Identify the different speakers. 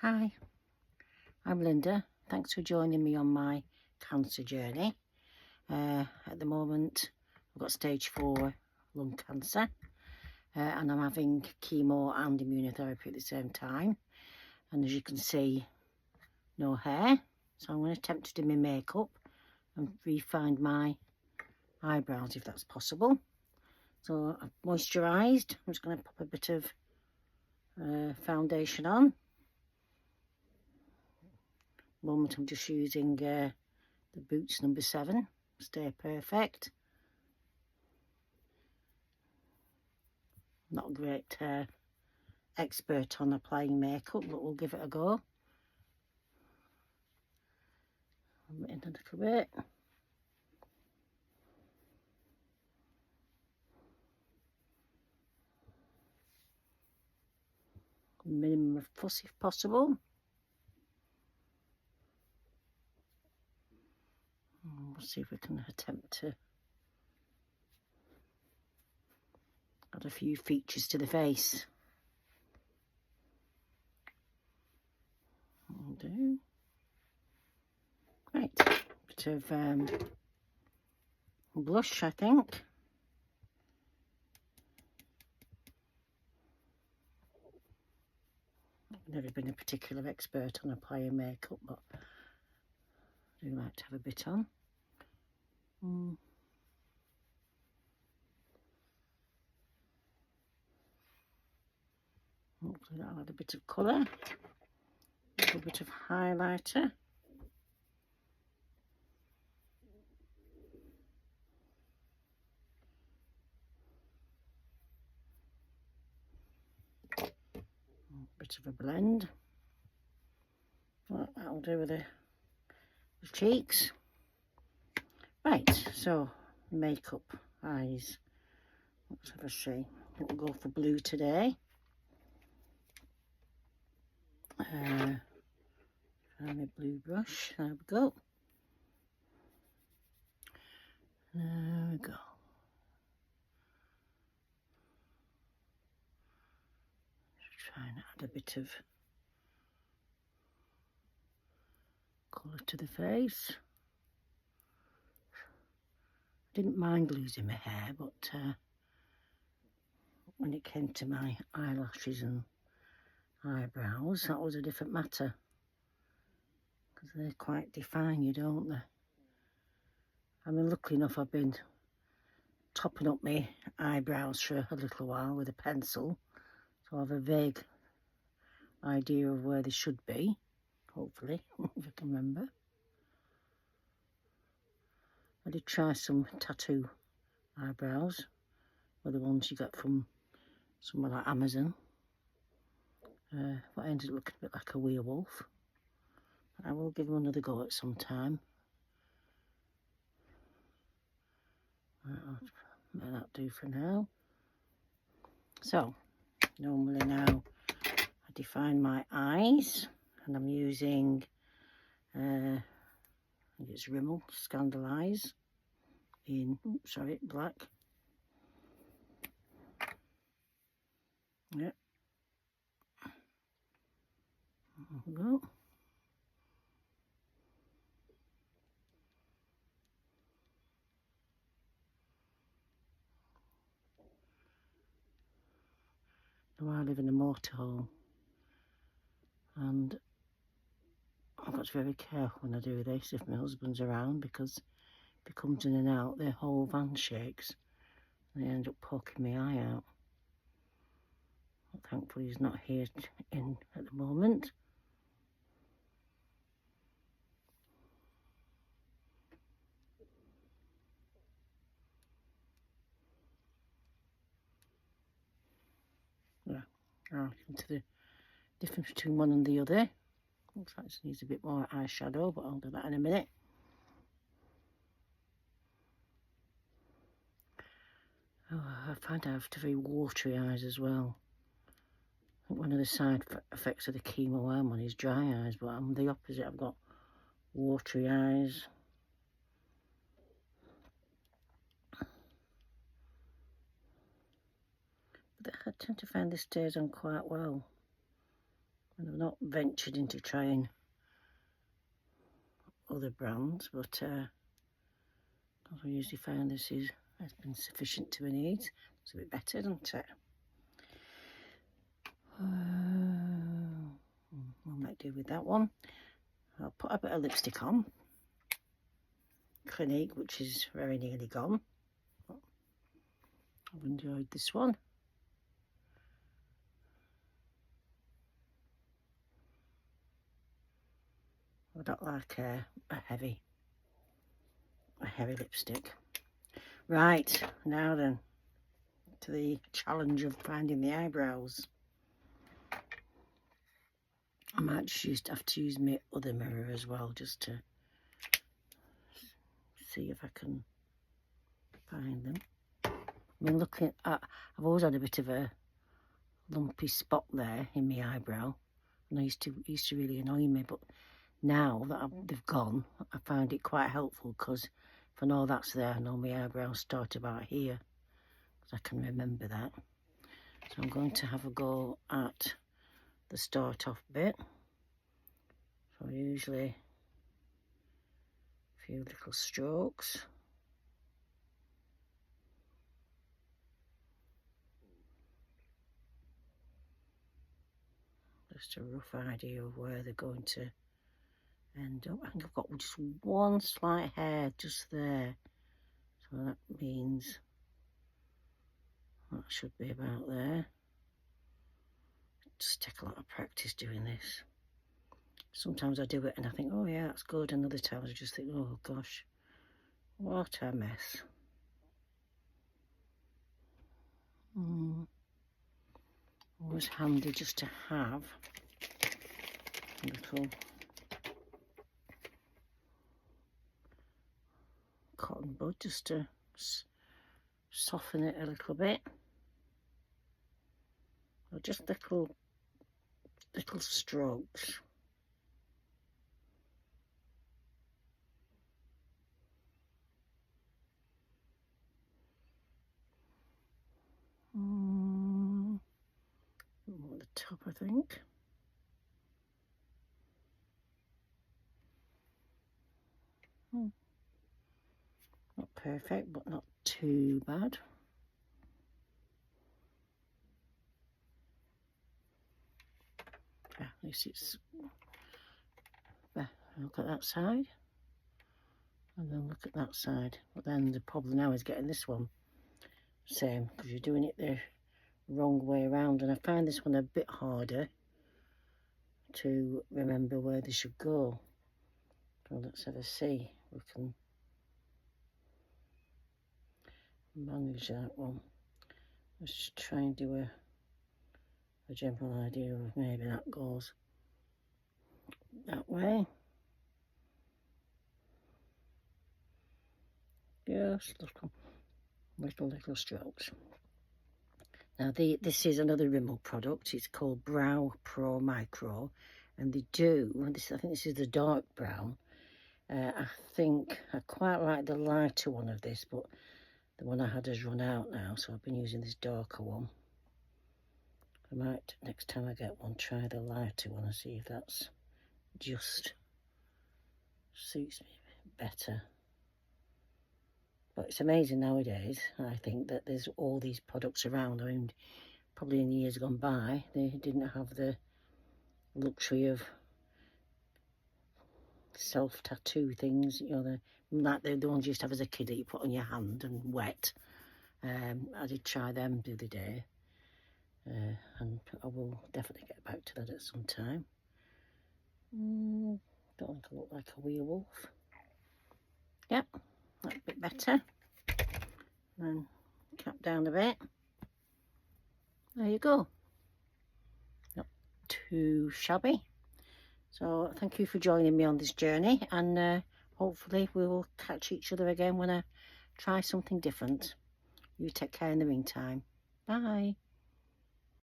Speaker 1: Hi, I'm Linda. Thanks for joining me on my cancer journey. At the moment, I've got stage 4 lung cancer and I'm having chemo and immunotherapy at the same time. And as you can see, no hair. So I'm going to attempt to do my makeup and refine my eyebrows if that's possible. So I've moisturised. I'm just going to pop a bit of foundation on. At the moment I'm just using the Boots number 7, Stay Perfect. Not a great expert on applying makeup, but we'll give it a go. In a little bit. Minimum of fuss if possible. We'll see if we can attempt to add a few features to the face. I'll do. Right, bit of blush, I think. I've never been a particular expert on applying makeup, but I do like to have a bit on. Hopefully that'll add a bit of colour, a little bit of highlighter. Bit of a blend. Well, that'll do with the cheeks. Right, so makeup, eyes. Let's have a see. We'll go for blue today. Find a blue brush. There we go. There we go. Just try and add a bit of colour to the face. Didn't mind losing my hair, but when it came to my eyelashes and eyebrows, that was a different matter, because they're quite define, don't they? I mean, luckily enough, I've been topping up my eyebrows for a little while with a pencil, so I have a vague idea of where they should be, hopefully, if I can remember. I did try some tattoo eyebrows, or the ones you get from somewhere like Amazon, but I ended up looking a bit like a werewolf. I will give them another go at some time. I'll let that do for now. So, normally now I define my eyes, and I'm using, I think it's Rimmel Scandal Eyes in, black. Yep. There we go. Now I live in a motorhome, and I've got to be very careful when I do this if my husband's around, because if he comes in and out, the whole van shakes and they end up poking my eye out. But thankfully he's not here in at the moment. Yeah, I'll into the difference between one and the other. Looks like it needs a bit more eyeshadow, but I'll do that in a minute. Oh, I find I have very watery eyes as well. I think one of the side effects of the chemo I'm on is dry eyes, but I'm the opposite. I've got watery eyes. But I tend to find this stays on quite well. And I've not ventured into trying other brands, but I usually find this has been sufficient to my needs. It's a bit better, doesn't it? I might do with that one. I'll put a bit of lipstick on. Clinique, which is very nearly gone. I've enjoyed this one. I don't like a heavy lipstick. Right, now then, to the challenge of finding the eyebrows. I might just have to use my other mirror as well, just to see if I can find them. I mean, looking at, I've always had a bit of a lumpy spot there in my eyebrow, and it used to really annoy me, but now that they've gone, I find it quite helpful, because if I know that's there, I know my eyebrows start about here, because I can remember that. So I'm going to have a go at the start off bit. So usually a few little strokes. Just a rough idea of where they're going to end up. I think I've got just one slight hair just there. So that means that should be about there. Just take a lot of practice doing this. Sometimes I do it and I think, oh yeah, that's good. And other times I just think, oh gosh, what a mess. Always handy just to have a little cotton bud just to soften it a little bit. Or just little strokes. More at the top, I think. Not perfect, but not too bad. Yeah, at least it's there. Look at that side, and then look at that side. But then the problem now is getting this one same, because you're doing it the wrong way around, and I find this one a bit harder to remember where they should go. So let's have a see if we can manage that one. Let's just try and do a general idea of maybe that goes that way. Just little strokes. Now this is another Rimmel product. It's called Brow Pro Micro, and they do, I think this is the dark brown. I think I quite like the lighter one of this, but the one I had has run out now, so I've been using this darker one. I might, next time I get one, try the lighter one and see if that's just suits me better. But it's amazing nowadays, I think, that there's all these products around. I mean, probably in the years gone by, they didn't have the luxury of self-tattoo things, you know, like the ones you used to have as a kid that you put on your hand and wet. I did try them the other day, and I will definitely get back to that at some time. Don't think I look like a werewolf. Yep, that's a bit better. And cap down a bit. There you go. Not too shabby. So thank you for joining me on this journey, and hopefully we will catch each other again when I try something different. You take care in the meantime. Bye.